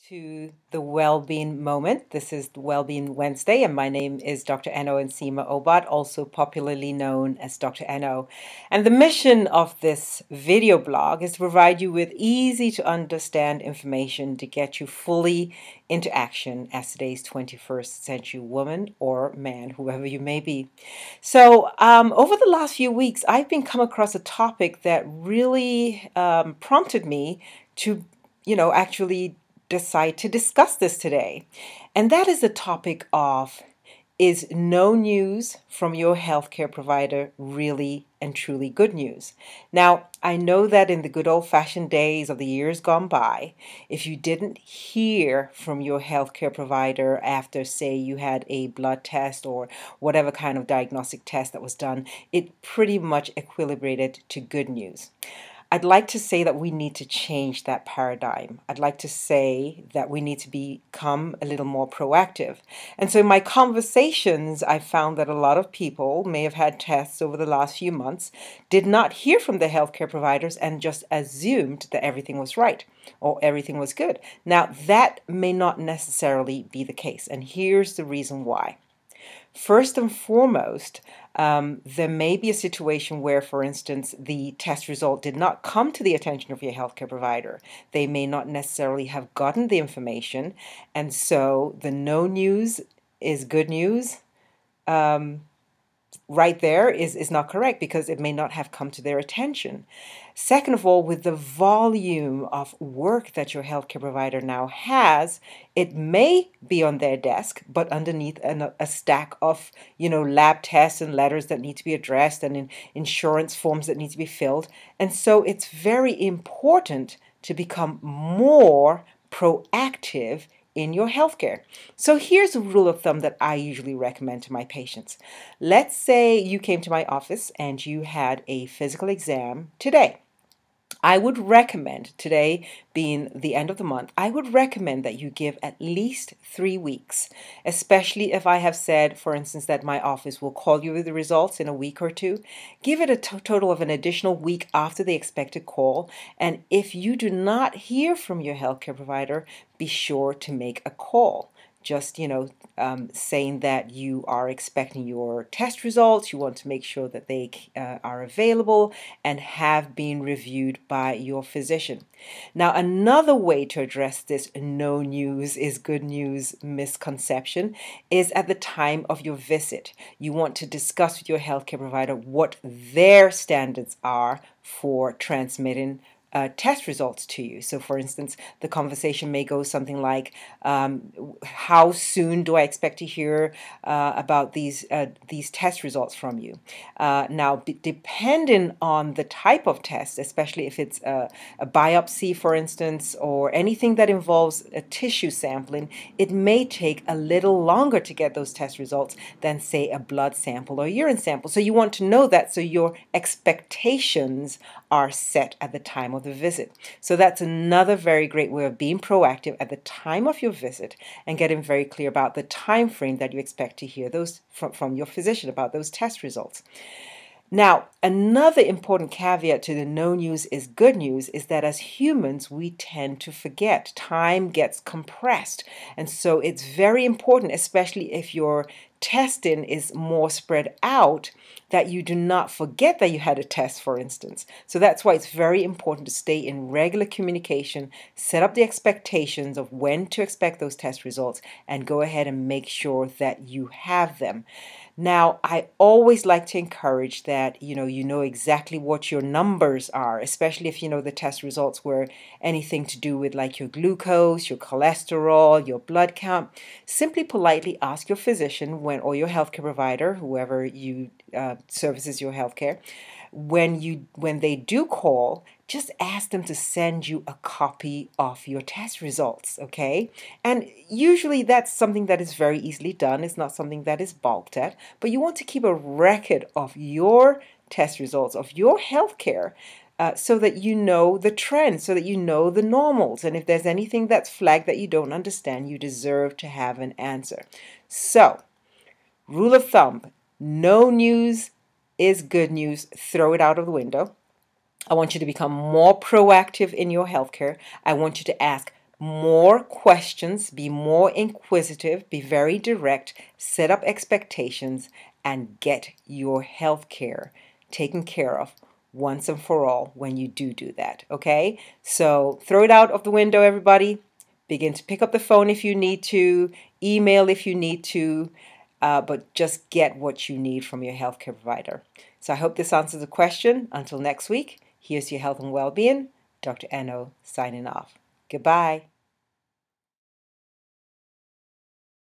to the Wellbeing Moment. This is Wellbeing Wednesday, and my name is Dr. Eno Nsima Obot, also popularly known as Dr. Eno. And the mission of this video blog is to provide you with easy to understand information to get you fully into action as today's 21st century woman or man, whoever you may be. So, over the last few weeks, I've been come across a topic that really prompted me to, actually decide to discuss this today. And that is the topic of, is no news from your healthcare provider really and truly good news? Now, I know that in the good old-fashioned days of the years gone by, if you didn't hear from your healthcare provider after, say, you had a blood test or whatever kind of diagnostic test that was done, it pretty much equilibrated to good news. I'd like to say that we need to change that paradigm. I'd like to say that we need to become a little more proactive. And so in my conversations, I found that a lot of people may have had tests over the last few months, did not hear from their healthcare providers, and just assumed that everything was right or everything was good. Now, that may not necessarily be the case. And here's the reason why. First and foremost, there may be a situation where, for instance, the test result did not come to the attention of your healthcare provider. They may not necessarily have gotten the information, and so the no news is good news. Right there is not correct because it may not have come to their attention. Second of all, with the volume of work that your healthcare provider now has, it may be on their desk, but underneath a stack of, lab tests and letters that need to be addressed and insurance forms that need to be filled. And so it's very important to become more proactive in your healthcare. So here's a rule of thumb that I usually recommend to my patients. Let's say you came to my office and you had a physical exam today. I would recommend, today being the end of the month, I would recommend that you give at least 3 weeks, especially if I have said, for instance, that my office will call you with the results in a week or two. Give it a total of an additional week after the expected call. And if you do not hear from your healthcare provider, be sure to make a call. Just, saying that you are expecting your test results, you want to make sure that they are available and have been reviewed by your physician. Now, another way to address this no news is good news misconception is at the time of your visit. You want to discuss with your healthcare provider what their standards are for transmitting test results to you. So, for instance, the conversation may go something like, "How soon do I expect to hear about these test results from you?" Now, depending on the type of test, especially if it's a biopsy, for instance, or anything that involves a tissue sampling, it may take a little longer to get those test results than, say, a blood sample or urine sample. So you want to know that so your expectations are set at the time of the visit. So that's another very great way of being proactive at the time of your visit and getting very clear about the time frame that you expect to hear those from your physician about those test results. Now, another important caveat to the no news is good news is that as humans, we tend to forget. Time gets compressed. And so it's very important, especially if your testing is more spread out, that you do not forget that you had a test, for instance. So that's why it's very important to stay in regular communication, set up the expectations of when to expect those test results, and go ahead and make sure that you have them. Now, I always like to encourage that, you know exactly what your numbers are, especially if, the test results were anything to do with like your glucose, your cholesterol, your blood count. Simply politely ask your physician or your healthcare provider, whoever you services your healthcare, when they do call, just ask them to send you a copy of your test results, okay? And usually that's something that is very easily done. It's not something that is balked at, but you want to keep a record of your test results, of your healthcare, so that you know the trends, so that you know the normals. And if there's anything that's flagged that you don't understand, you deserve to have an answer. So, rule of thumb, no news is good news. Throw it out of the window. I want you to become more proactive in your healthcare. I want you to ask more questions, be more inquisitive, be very direct, set up expectations, and get your health care taken care of once and for all when you do that. Okay? So throw it out of the window, everybody. Begin to pick up the phone if you need to, email if you need to, but just get what you need from your healthcare provider. So I hope this answers the question. Until next week, here's your health and well-being. Dr. Eno signing off. Goodbye.